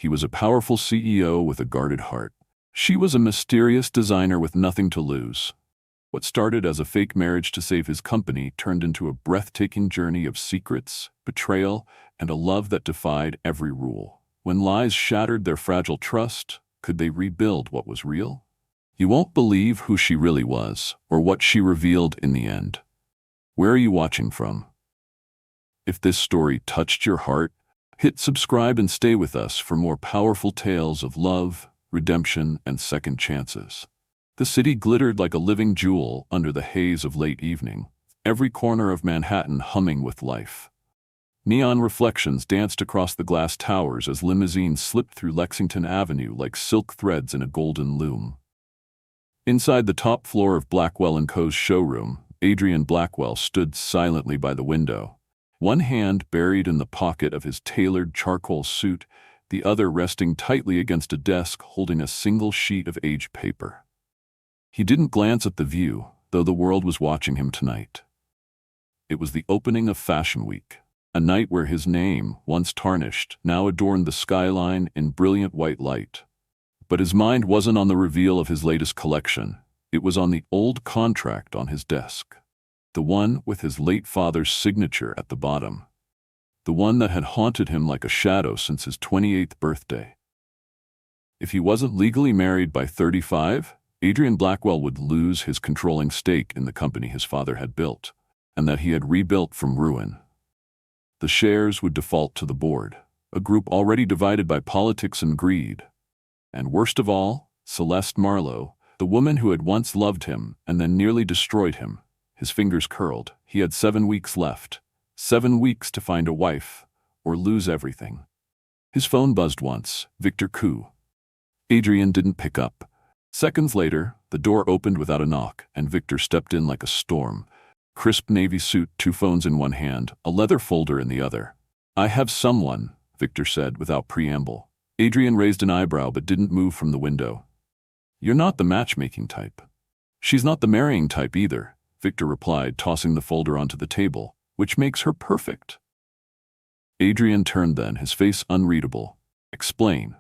He was a powerful CEO with a guarded heart. She was a mysterious designer with nothing to lose. What started as a fake marriage to save his company turned into a breathtaking journey of secrets, betrayal, and a love that defied every rule. When lies shattered their fragile trust, could they rebuild what was real? You won't believe who she really was, or what she revealed in the end. Where are you watching from? If this story touched your heart, hit subscribe and stay with us for more powerful tales of love, redemption, and second chances. The city glittered like a living jewel under the haze of late evening, every corner of Manhattan humming with life. Neon reflections danced across the glass towers as limousines slipped through Lexington Avenue like silk threads in a golden loom. Inside the top floor of Blackwell & Co.'s showroom, Adrian Blackwell stood silently by the window, one hand buried in the pocket of his tailored charcoal suit, the other resting tightly against a desk holding a single sheet of aged paper. He didn't glance at the view, though the world was watching him tonight. It was the opening of Fashion Week, a night where his name, once tarnished, now adorned the skyline in brilliant white light. But his mind wasn't on the reveal of his latest collection. It was on the old contract on his desk. The one with his late father's signature at the bottom. The one that had haunted him like a shadow since his 28th birthday. If he wasn't legally married by 35, Adrian Blackwell would lose his controlling stake in the company his father had built, and that he had rebuilt from ruin. The shares would default to the board, a group already divided by politics and greed. And worst of all, Celeste Marlowe, the woman who had once loved him and then nearly destroyed him. His fingers curled. He had 7 weeks left. 7 weeks to find a wife, or lose everything. His phone buzzed once. Victor Koo. Adrian didn't pick up. Seconds later, the door opened without a knock, and Victor stepped in like a storm. Crisp navy suit, 2 phones in one hand, a leather folder in the other. "I have someone," Victor said without preamble. Adrian raised an eyebrow but didn't move from the window. "You're not the matchmaking type." "She's not the marrying type either," Victor replied, tossing the folder onto the table. "Which makes her perfect." Adrian turned then, his face unreadable. "Explain."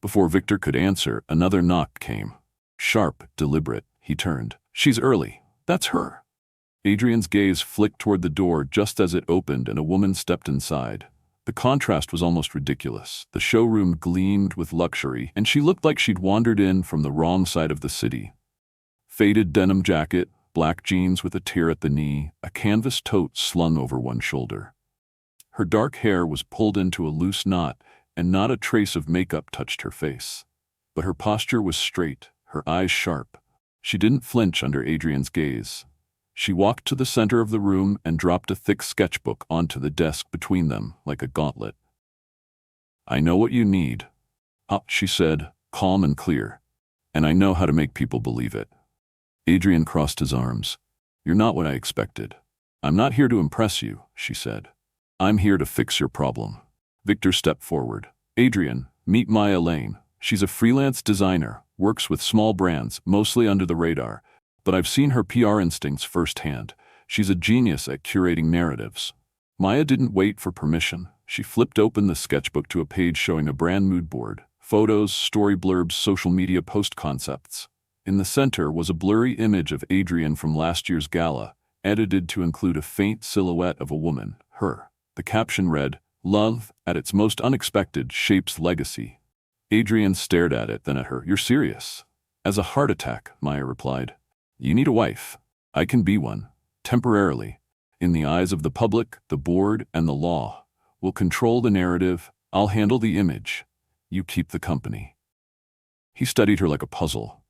Before Victor could answer, another knock came. Sharp, deliberate, he turned. "She's early. That's her." Adrian's gaze flicked toward the door just as it opened and a woman stepped inside. The contrast was almost ridiculous. The showroom gleamed with luxury, and she looked like she'd wandered in from the wrong side of the city. Faded denim jacket, black jeans with a tear at the knee, a canvas tote slung over one shoulder. Her dark hair was pulled into a loose knot, and not a trace of makeup touched her face. But her posture was straight, her eyes sharp. She didn't flinch under Adrian's gaze. She walked to the center of the room and dropped a thick sketchbook onto the desk between them, like a gauntlet. "I know what you need," she said, calm and clear. "And I know how to make people believe it." Adrian crossed his arms. "You're not what I expected. I'm not here to impress you," she said. "I'm here to fix your problem." Victor stepped forward. "Adrian, meet Maya Lane. She's a freelance designer, works with small brands, mostly under the radar. But I've seen her PR instincts firsthand. She's a genius at curating narratives." Maya didn't wait for permission. She flipped open the sketchbook to a page showing a brand mood board, photos, story blurbs, social media post concepts. In the center was a blurry image of Adrian from last year's gala, edited to include a faint silhouette of a woman, her. The caption read, "Love, at its most unexpected, shapes legacy." Adrian stared at it, then at her. "You're serious?" "As a heart attack," Maya replied. "You need a wife. I can be one. Temporarily. In the eyes of the public, the board, and the law. We'll control the narrative. I'll handle the image. You keep the company." He studied her like a puzzle.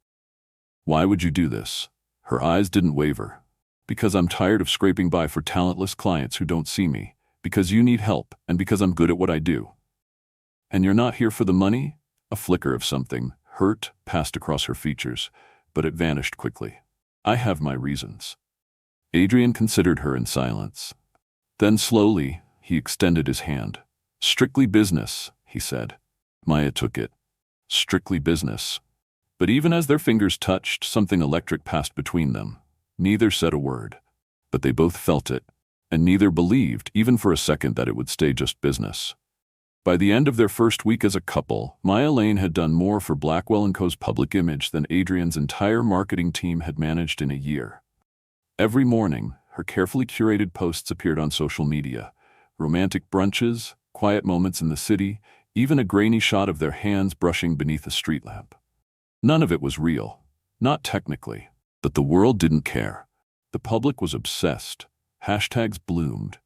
"Why would you do this?" Her eyes didn't waver. "Because I'm tired of scraping by for talentless clients who don't see me. Because you need help, and because I'm good at what I do." "And you're not here for the money?" A flicker of something, hurt, passed across her features, but it vanished quickly. "I have my reasons." Adrian considered her in silence. Then slowly, he extended his hand. "Strictly business," he said. Maya took it. Strictly business. But even as their fingers touched, something electric passed between them. Neither said a word. But they both felt it, and neither believed, even for a second, that it would stay just business. By the end of their first week as a couple, Maya Lane had done more for Blackwell & Co.'s public image than Adrian's entire marketing team had managed in a year. Every morning, her carefully curated posts appeared on social media. Romantic brunches, quiet moments in the city, even a grainy shot of their hands brushing beneath a street lamp. None of it was real. Not technically. But the world didn't care. The public was obsessed. Hashtags bloomed.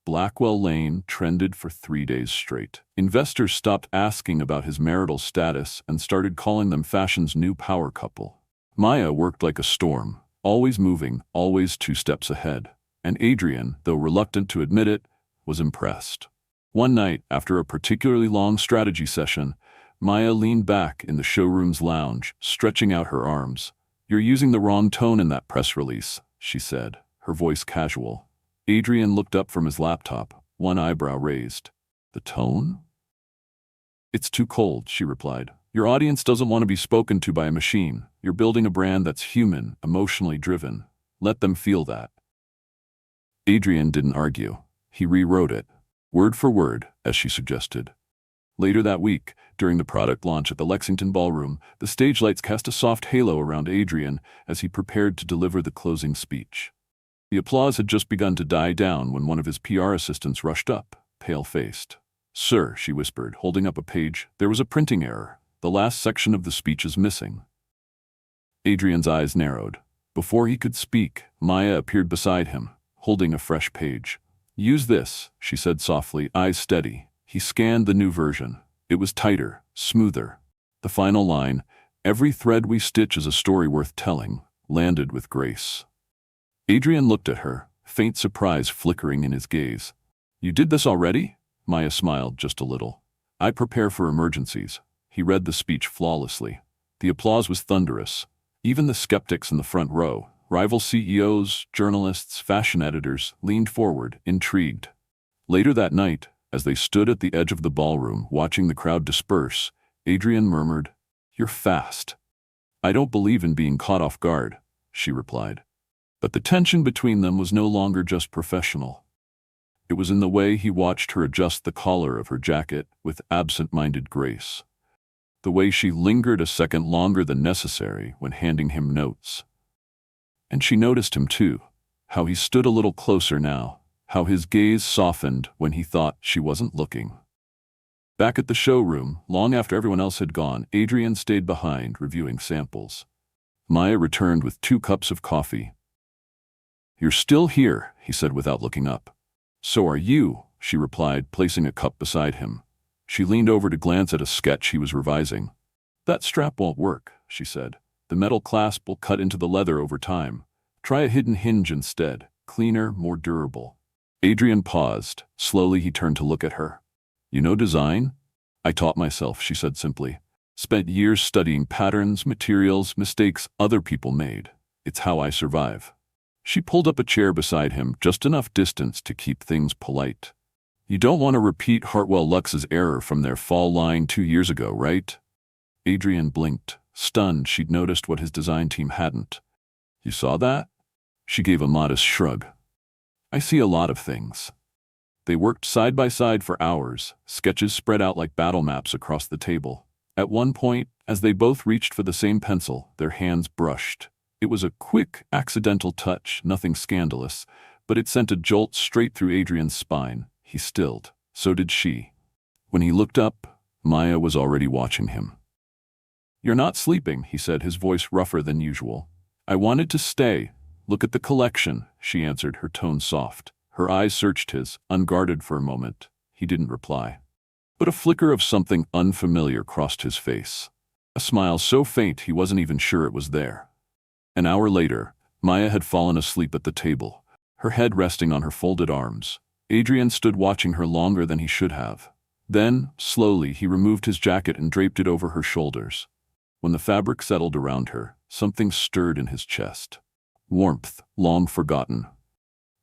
Blackwell Lane trended for 3 days straight. Investors stopped asking about his marital status and started calling them fashion's new power couple. Maya worked like a storm, always moving, always 2 steps ahead. And Adrian, though reluctant to admit it, was impressed. One night, after a particularly long strategy session, Maya leaned back in the showroom's lounge, stretching out her arms. "You're using the wrong tone in that press release," she said, her voice casual. Adrian looked up from his laptop, one eyebrow raised. "The tone?" "It's too cold," she replied. "Your audience doesn't want to be spoken to by a machine. You're building a brand that's human, emotionally driven. Let them feel that." Adrian didn't argue. He rewrote it, word for word, as she suggested. Later that week, during the product launch at the Lexington Ballroom, the stage lights cast a soft halo around Adrian as he prepared to deliver the closing speech. The applause had just begun to die down when one of his PR assistants rushed up, pale-faced. "Sir," she whispered, holding up a page, "there was a printing error. The last section of the speech is missing." Adrian's eyes narrowed. Before he could speak, Maya appeared beside him, holding a fresh page. "Use this," she said softly, eyes steady. He scanned the new version. It was tighter, smoother. The final line, "Every thread we stitch is a story worth telling," landed with grace. Adrian looked at her, faint surprise flickering in his gaze. "You did this already?" Maya smiled just a little. "I prepare for emergencies." He read the speech flawlessly. The applause was thunderous. Even the skeptics in the front row, rival CEOs, journalists, fashion editors, leaned forward, intrigued. Later that night, as they stood at the edge of the ballroom watching the crowd disperse, Adrian murmured, "You're fast." "I don't believe in being caught off guard," she replied. But the tension between them was no longer just professional. It was in the way he watched her adjust the collar of her jacket with absent-minded grace. The way she lingered a second longer than necessary when handing him notes. And she noticed him too, how he stood a little closer now, how his gaze softened when he thought she wasn't looking. Back at the showroom, long after everyone else had gone, Adrian stayed behind, reviewing samples. Maya returned with 2 cups of coffee. "You're still here," he said without looking up. "So are you," she replied, placing a cup beside him. She leaned over to glance at a sketch he was revising. "That strap won't work," she said. "The metal clasp will cut into the leather over time. Try a hidden hinge instead, cleaner, more durable." Adrian paused. Slowly he turned to look at her. "You know design?" "I taught myself," she said simply. "Spent years studying patterns, materials, mistakes other people made. It's how I survive." She pulled up a chair beside him, just enough distance to keep things polite. "You don't want to repeat Hartwell Lux's error from their fall line 2 years ago, right?" Adrian blinked, stunned she'd noticed what his design team hadn't. "You saw that?" She gave a modest shrug. "I see a lot of things." They worked side by side for hours, sketches spread out like battle maps across the table. At one point, as they both reached for the same pencil, their hands brushed. It was a quick, accidental touch, nothing scandalous, but it sent a jolt straight through Adrian's spine. He stilled. So did she. When he looked up, Maya was already watching him. "You're not sleeping," he said, his voice rougher than usual. "I wanted to stay. Look at the collection," she answered, her tone soft. Her eyes searched his, unguarded for a moment. He didn't reply. But a flicker of something unfamiliar crossed his face. A smile so faint he wasn't even sure it was there. An hour later, Maya had fallen asleep at the table, her head resting on her folded arms. Adrian stood watching her longer than he should have. Then, slowly, he removed his jacket and draped it over her shoulders. When the fabric settled around her, something stirred in his chest. Warmth, long forgotten.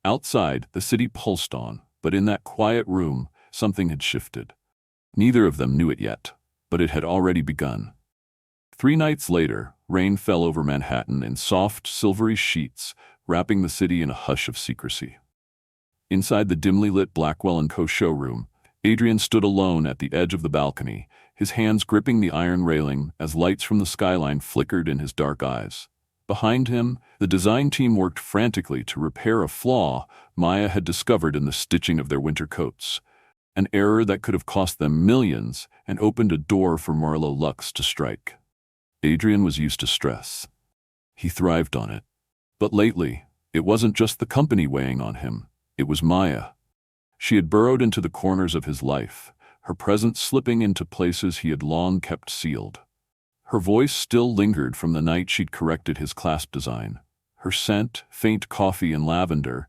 Outside, the city pulsed on, but in that quiet room, something had shifted. Neither of them knew it yet, but it had already begun. 3 nights later, rain fell over Manhattan in soft, silvery sheets, wrapping the city in a hush of secrecy. Inside the dimly lit Blackwell & Co. showroom, Adrian stood alone at the edge of the balcony, his hands gripping the iron railing as lights from the skyline flickered in his dark eyes. Behind him, the design team worked frantically to repair a flaw Maya had discovered in the stitching of their winter coats, an error that could have cost them millions and opened a door for Marlowe Lux to strike. Adrian was used to stress. He thrived on it. But lately, it wasn't just the company weighing on him, it was Maya. She had burrowed into the corners of his life, her presence slipping into places he had long kept sealed. Her voice still lingered from the night she'd corrected his clasp design. Her scent, faint coffee and lavender,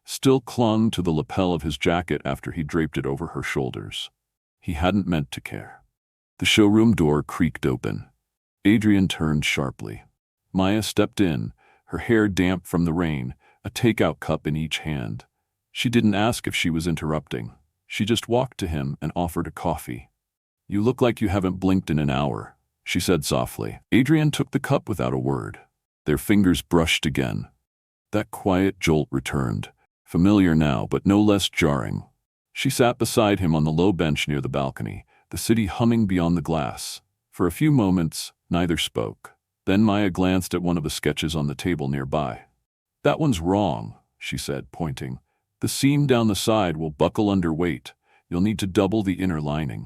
still clung to the lapel of his jacket after he draped it over her shoulders. He hadn't meant to care. The showroom door creaked open. Adrian turned sharply. Maya stepped in, her hair damp from the rain, a takeout cup in each hand. She didn't ask if she was interrupting. She just walked to him and offered a coffee. "You look like you haven't blinked in an hour," she said softly. Adrian took the cup without a word. Their fingers brushed again. That quiet jolt returned, familiar now but no less jarring. She sat beside him on the low bench near the balcony, the city humming beyond the glass. For a few moments, neither spoke. Then Maya glanced at one of the sketches on the table nearby. "That one's wrong," she said, pointing. "The seam down the side will buckle under weight. You'll need to double the inner lining."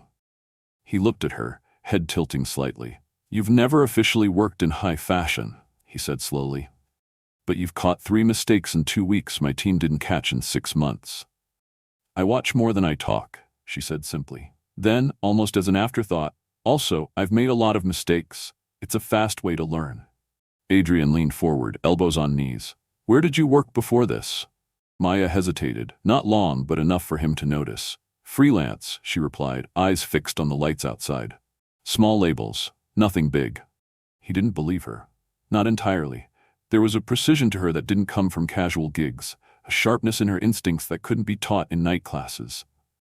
He looked at her, head tilting slightly. "You've never officially worked in high fashion," he said slowly. "But you've caught 3 mistakes in 2 weeks my team didn't catch in 6 months." "I watch more than I talk," she said simply. Then, almost as an afterthought, "Also, I've made a lot of mistakes. It's a fast way to learn." Adrian leaned forward, elbows on knees. "Where did you work before this?" Maya hesitated, not long but enough for him to notice. "Freelance," she replied, eyes fixed on the lights outside. "Small labels, nothing big." He didn't believe her. Not entirely. There was a precision to her that didn't come from casual gigs, a sharpness in her instincts that couldn't be taught in night classes.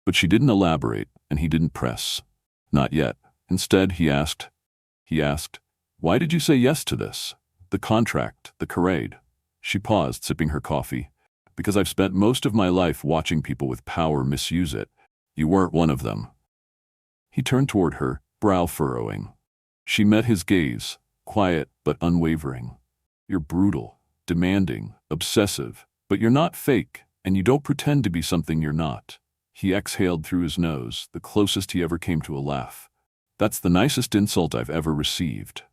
But she didn't elaborate, and he didn't press. Not yet. Instead, he asked, "Why did you say yes to this? The contract, the charade?" She paused, sipping her coffee. "Because I've spent most of my life watching people with power misuse it. You weren't one of them." He turned toward her, brow furrowing. She met his gaze, quiet but unwavering. "You're brutal, demanding, obsessive, but you're not fake, and you don't pretend to be something you're not." He exhaled through his nose, the closest he ever came to a laugh. "That's the nicest insult I've ever received."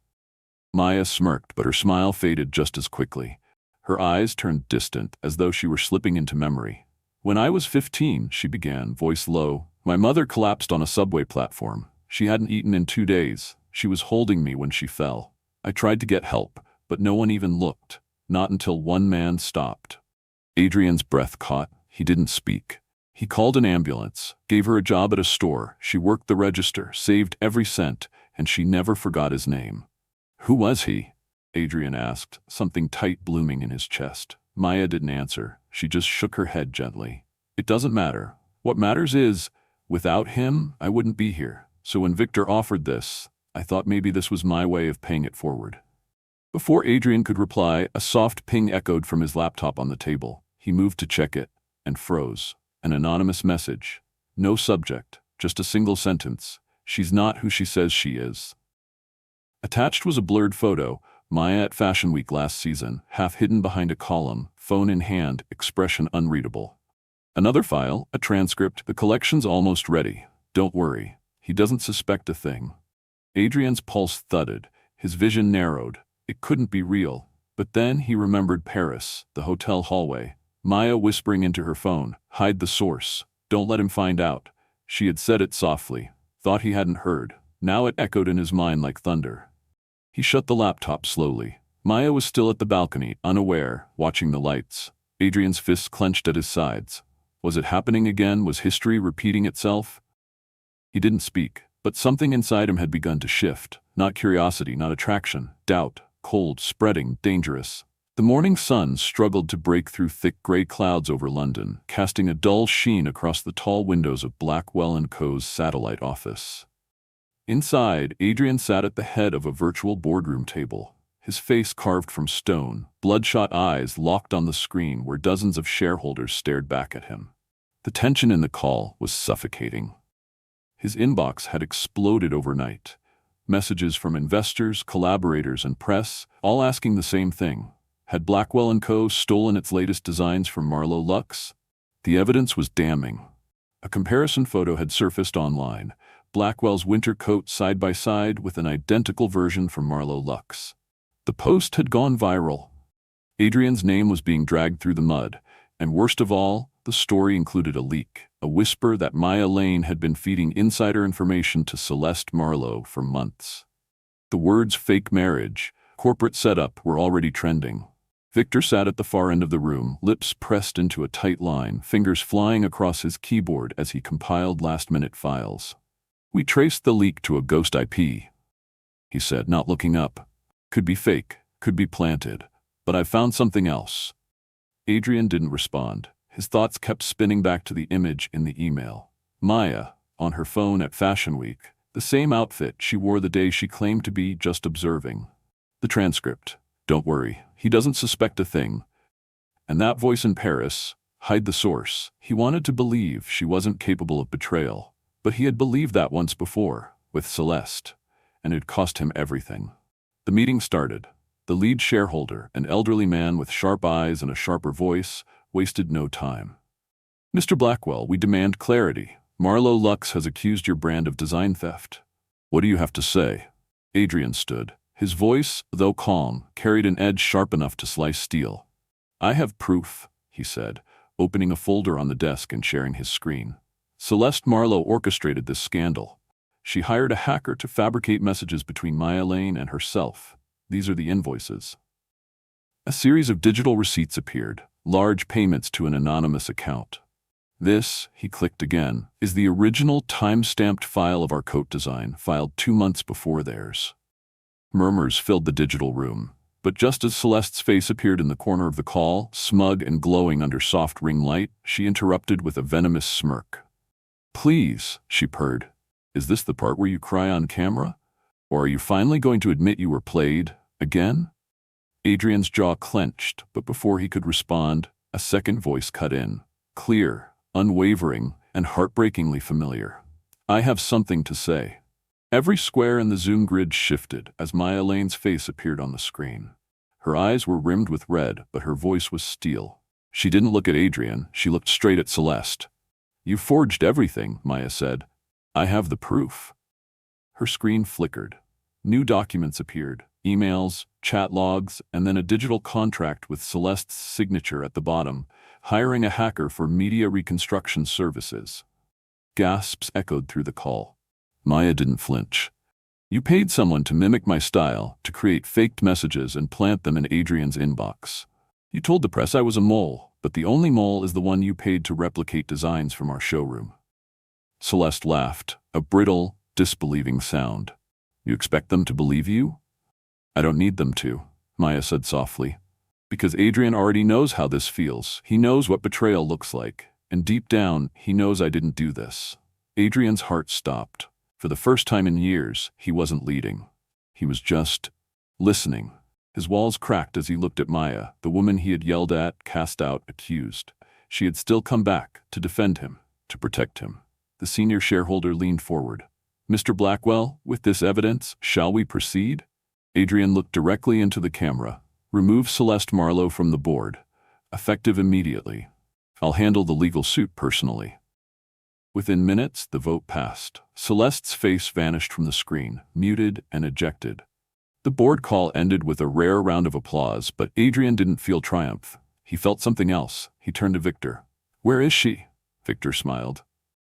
Maya smirked, but her smile faded just as quickly. Her eyes turned distant, as though she were slipping into memory. "When I was 15, she began, voice low, "my mother collapsed on a subway platform. She hadn't eaten in 2 days. She was holding me when she fell. I tried to get help, but no one even looked. Not until one man stopped." Adrian's breath caught. He didn't speak. He called an ambulance, gave her a job at a store. She worked the register, saved every cent, and she never forgot his name. "Who was he?" Adrian asked, something tight blooming in his chest. Maya didn't answer. She just shook her head gently. "It doesn't matter. What matters is, without him, I wouldn't be here. So when Victor offered this, I thought maybe this was my way of paying it forward." Before Adrian could reply, a soft ping echoed from his laptop on the table. He moved to check it, and froze. An anonymous message. No subject, just a single sentence. "She's not who she says she is." Attached was a blurred photo, Maya at Fashion Week last season, half hidden behind a column, phone in hand, expression unreadable. Another file, a transcript. "The collection's almost ready. Don't worry. He doesn't suspect a thing." Adrian's pulse thudded, his vision narrowed. It couldn't be real. But then he remembered Paris, the hotel hallway. Maya whispering into her phone, "Hide the source. Don't let him find out." She had said it softly, thought he hadn't heard. Now it echoed in his mind like thunder. He shut the laptop slowly. Maya was still at the balcony, unaware, watching the lights. Adrian's fists clenched at his sides. Was it happening again? Was history repeating itself? He didn't speak, but something inside him had begun to shift. Not curiosity, not attraction. Doubt. Cold, spreading, dangerous. The morning sun struggled to break through thick gray clouds over London, casting a dull sheen across the tall windows of Blackwell & Co.'s satellite office. Inside, Adrian sat at the head of a virtual boardroom table, his face carved from stone, bloodshot eyes locked on the screen where dozens of shareholders stared back at him. The tension in the call was suffocating. His inbox had exploded overnight. Messages from investors, collaborators, and press, all asking the same thing. Had Blackwell & Co. stolen its latest designs from Marlowe Lux? The evidence was damning. A comparison photo had surfaced online. Blackwell's winter coat side by side with an identical version from Marlowe Lux. The post had gone viral. Adrian's name was being dragged through the mud, and worst of all, the story included a leak, a whisper that Maya Lane had been feeding insider information to Celeste Marlowe for months. The words fake marriage, corporate setup were already trending. Victor sat at the far end of the room, lips pressed into a tight line, fingers flying across his keyboard as he compiled last-minute files. "We traced the leak to a ghost IP," he said, not looking up. "Could be fake, could be planted, but I found something else." Adrian didn't respond. His thoughts kept spinning back to the image in the email. Maya, on her phone at Fashion Week, the same outfit she wore the day she claimed to be just observing. The transcript. "Don't worry, he doesn't suspect a thing." And that voice in Paris, "Hide the source." He wanted to believe she wasn't capable of betrayal, but he had believed that once before, with Celeste, and it cost him everything. The meeting started. The lead shareholder, an elderly man with sharp eyes and a sharper voice, wasted no time. "Mr. Blackwell, we demand clarity. Marlowe Lux has accused your brand of design theft. What do you have to say?" Adrian stood. His voice, though calm, carried an edge sharp enough to slice steel. "I have proof," he said, opening a folder on the desk and sharing his screen. "Celeste Marlowe orchestrated this scandal. She hired a hacker to fabricate messages between Maya Lane and herself. These are the invoices." A series of digital receipts appeared, large payments to an anonymous account. "This," he clicked again, "is the original time-stamped file of our coat design, filed 2 months before theirs." Murmurs filled the digital room, but just as Celeste's face appeared in the corner of the call, smug and glowing under soft ring light, she interrupted with a venomous smirk. "Please," she purred, "is this the part where you cry on camera? Or are you finally going to admit you were played, again?" Adrian's jaw clenched, but before he could respond, a second voice cut in, clear, unwavering, and heartbreakingly familiar. "I have something to say." Every square in the Zoom grid shifted as Maya Lane's face appeared on the screen. Her eyes were rimmed with red, but her voice was steel. She didn't look at Adrian, she looked straight at Celeste. "You forged everything," Maya said. "I have the proof." Her screen flickered. New documents appeared, emails, chat logs, and then a digital contract with Celeste's signature at the bottom, hiring a hacker for media reconstruction services. Gasps echoed through the call. Maya didn't flinch. "You paid someone to mimic my style, to create faked messages and plant them in Adrian's inbox. You told the press I was a mole, but the only mole is the one you paid to replicate designs from our showroom." Celeste laughed, a brittle, disbelieving sound. "You expect them to believe you?" "I don't need them to," Maya said softly. "Because Adrian already knows how this feels. He knows what betrayal looks like, and deep down, he knows I didn't do this." Adrian's heart stopped. For the first time in years, he wasn't leading. He was just listening. His walls cracked as he looked at Maya, the woman he had yelled at, cast out, accused. She had still come back to defend him, to protect him. The senior shareholder leaned forward. "Mr. Blackwell, with this evidence, shall we proceed?" Adrian looked directly into the camera. "Remove Celeste Marlowe from the board. Effective immediately. I'll handle the legal suit personally." Within minutes, the vote passed. Celeste's face vanished from the screen, muted and ejected. The board call ended with a rare round of applause, but Adrian didn't feel triumph. He felt something else. He turned to Victor. "Where is she?" Victor smiled.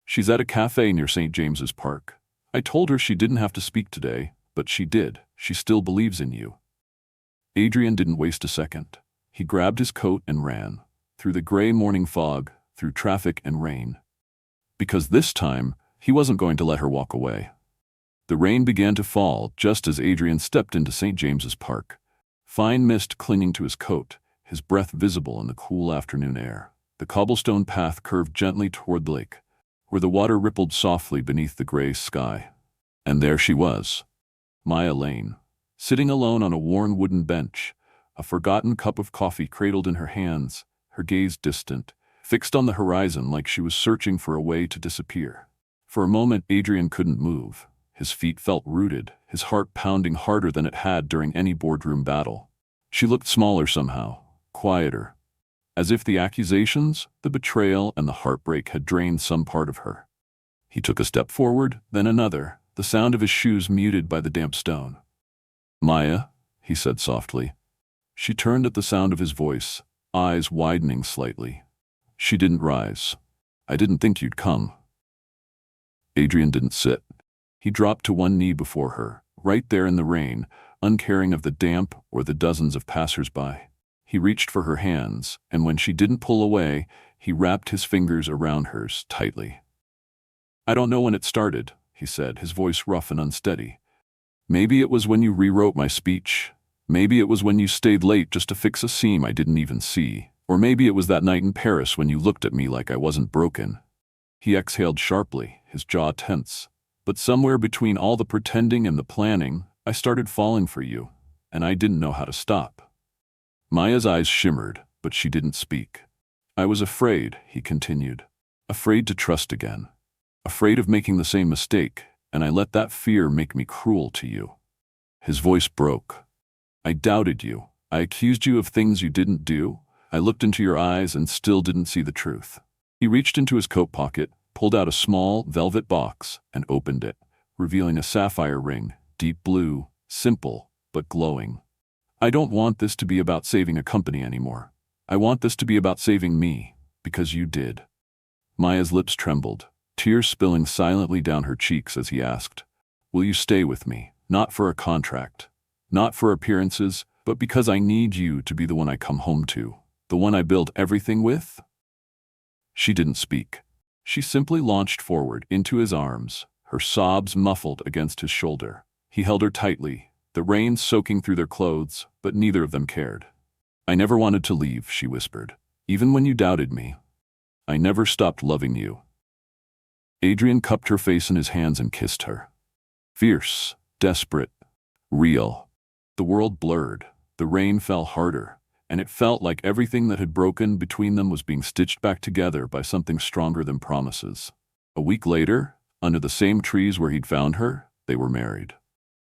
"She's at a cafe near St. James's Park. I told her she didn't have to speak today, but she did. She still believes in you." Adrian didn't waste a second. He grabbed his coat and ran. Through the gray morning fog, through traffic and rain. Because this time, he wasn't going to let her walk away. The rain began to fall just as Adrian stepped into St. James's Park. Fine mist clinging to his coat, his breath visible in the cool afternoon air. The cobblestone path curved gently toward the lake, where the water rippled softly beneath the gray sky. And there she was, Maya Lane, sitting alone on a worn wooden bench, a forgotten cup of coffee cradled in her hands, her gaze distant, fixed on the horizon like she was searching for a way to disappear. For a moment, Adrian couldn't move. His feet felt rooted, his heart pounding harder than it had during any boardroom battle. She looked smaller somehow, quieter, as if the accusations, the betrayal, and the heartbreak had drained some part of her. He took a step forward, then another, the sound of his shoes muted by the damp stone. "Maya," he said softly. She turned at the sound of his voice, eyes widening slightly. She didn't rise. "I didn't think you'd come." Adrian didn't sit. He dropped to one knee before her, right there in the rain, uncaring of the damp or the dozens of passers-by. He reached for her hands, and when she didn't pull away, he wrapped his fingers around hers tightly. "I don't know when it started," he said, his voice rough and unsteady. "Maybe it was when you rewrote my speech. Maybe it was when you stayed late just to fix a seam I didn't even see. Or maybe it was that night in Paris when you looked at me like I wasn't broken." He exhaled sharply, his jaw tense. "But somewhere between all the pretending and the planning, I started falling for you, and I didn't know how to stop." Maya's eyes shimmered, but she didn't speak. "I was afraid," he continued. "Afraid to trust again. Afraid of making the same mistake, and I let that fear make me cruel to you." His voice broke. "I doubted you. I accused you of things you didn't do. I looked into your eyes and still didn't see the truth." He reached into his coat pocket, pulled out a small velvet box, and opened it, revealing a sapphire ring, deep blue, simple, but glowing. "I don't want this to be about saving a company anymore. I want this to be about saving me, because you did." Maya's lips trembled, tears spilling silently down her cheeks as he asked, "Will you stay with me, not for a contract, not for appearances, but because I need you to be the one I come home to, the one I build everything with?" She didn't speak. She simply launched forward into his arms, her sobs muffled against his shoulder. He held her tightly, the rain soaking through their clothes, but neither of them cared. "I never wanted to leave," she whispered, "even when you doubted me. I never stopped loving you." Adrian cupped her face in his hands and kissed her. Fierce, desperate, real. The world blurred, the rain fell harder, and it felt like everything that had broken between them was being stitched back together by something stronger than promises. A week later, under the same trees where he'd found her, they were married.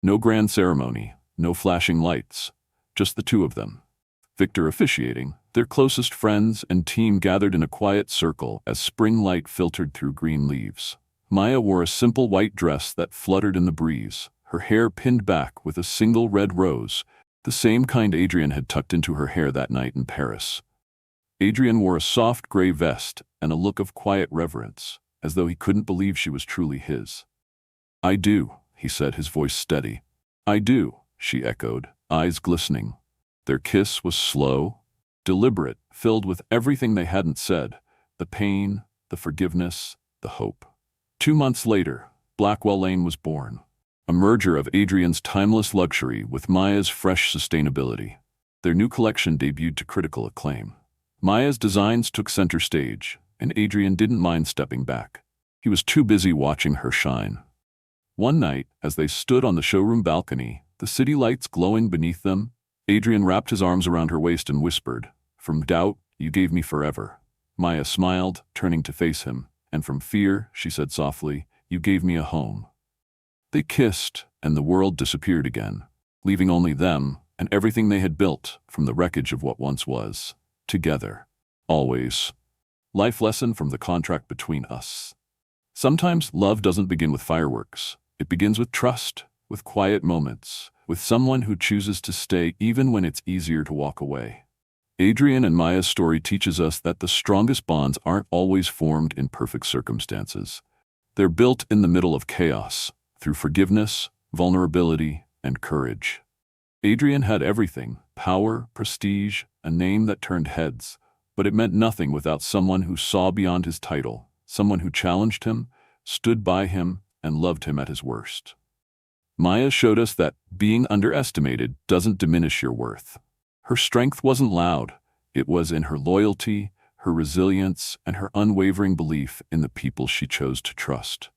No grand ceremony, no flashing lights, just the two of them. Victor officiating, their closest friends and team gathered in a quiet circle as spring light filtered through green leaves. Maya wore a simple white dress that fluttered in the breeze, her hair pinned back with a single red rose, the same kind Adrian had tucked into her hair that night in Paris. Adrian wore a soft gray vest and a look of quiet reverence, as though he couldn't believe she was truly his. "I do," he said, his voice steady. "I do," she echoed, eyes glistening. Their kiss was slow, deliberate, filled with everything they hadn't said, the pain, the forgiveness, the hope. 2 months later, Blackwell Lane was born. A merger of Adrian's timeless luxury with Maya's fresh sustainability. Their new collection debuted to critical acclaim. Maya's designs took center stage, and Adrian didn't mind stepping back. He was too busy watching her shine. One night, as they stood on the showroom balcony, the city lights glowing beneath them, Adrian wrapped his arms around her waist and whispered, "From doubt, you gave me forever." Maya smiled, turning to face him, and from fear, she said softly, "You gave me a home." They kissed, and the world disappeared again, leaving only them and everything they had built from the wreckage of what once was. Together. Always. Life lesson from the contract between us. Sometimes love doesn't begin with fireworks. It begins with trust, with quiet moments, with someone who chooses to stay even when it's easier to walk away. Adrian and Maya's story teaches us that the strongest bonds aren't always formed in perfect circumstances. They're built in the middle of chaos, through forgiveness, vulnerability, and courage. Adrian had everything: power, prestige, a name that turned heads, but it meant nothing without someone who saw beyond his title, someone who challenged him, stood by him, and loved him at his worst. Maya showed us that being underestimated doesn't diminish your worth. Her strength wasn't loud. It was in her loyalty, her resilience, and her unwavering belief in the people she chose to trust.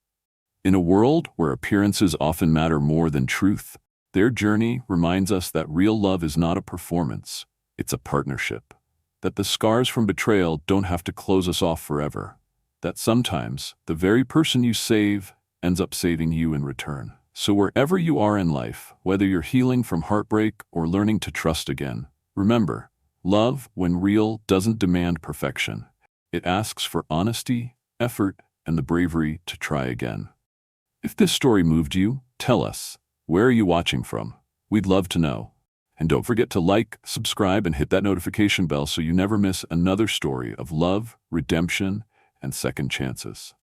In a world where appearances often matter more than truth, their journey reminds us that real love is not a performance, it's a partnership. that the scars from betrayal don't have to close us off forever, that sometimes the very person you save ends up saving you in return. So wherever you are in life, whether you're healing from heartbreak or learning to trust again, remember, love, when real, doesn't demand perfection. It asks for honesty, effort, and the bravery to try again. If this story moved you, tell us. Where are you watching from? We'd love to know. And don't forget to like, subscribe, and hit that notification bell so you never miss another story of love, redemption, and second chances.